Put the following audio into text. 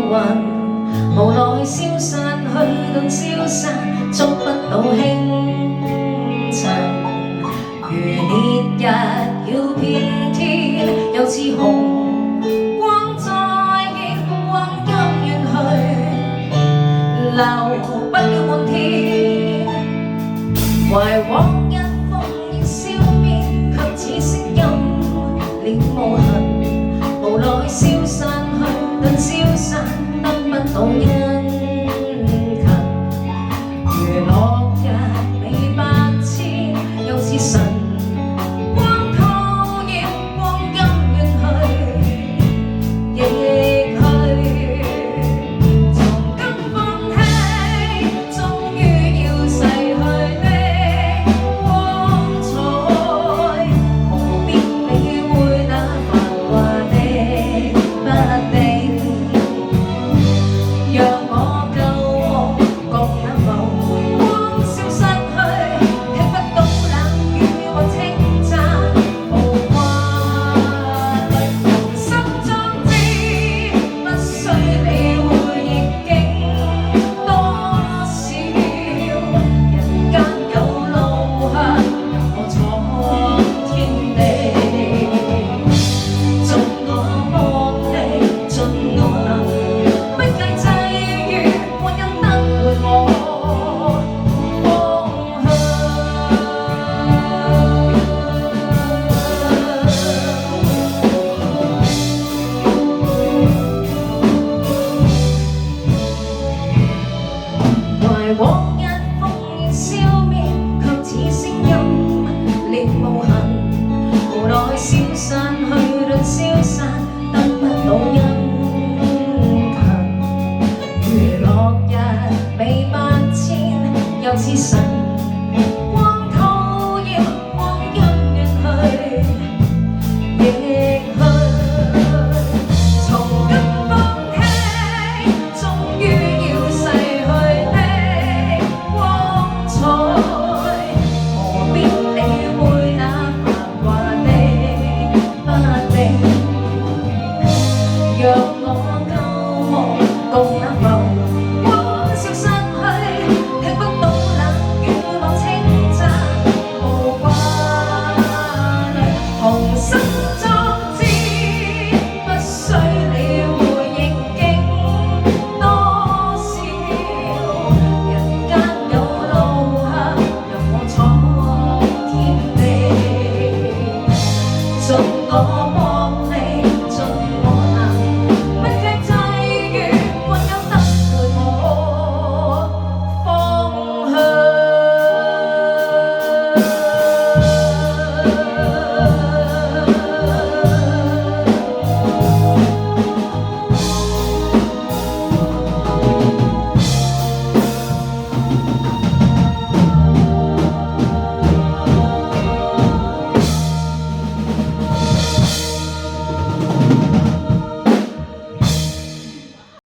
魂，無奈消散去到消散，觸不到輕塵。如烈日耀遍天，又似紅光再現，光陰遠去，留不了滿天。懷往日烽煙消滅，卻似聲音了無痕，無奈消散去頓消散，得不到殷勤。如落日美百千，又似神光討厭，光陰遠去亦去。從今放棄，終於要逝去的光彩，何必理會那繁華的不定。讓我夠共那浮光消失去，聽不到冷語或稱讚，無謂人生壯志，不需理會逆境多少。人間有路向，我闖天地，盡我幫你，盡我能。不計際遇，沒人能陪我方向。懷往日烽煙消滅，卻似聲音裂無痕，無奈消散去頓消散，得不到殷勤。如落日美百千，又似神光討厭，光陰遠去亦去。從今放棄，終於要逝去的光彩，何必理會那繁華的不定。讓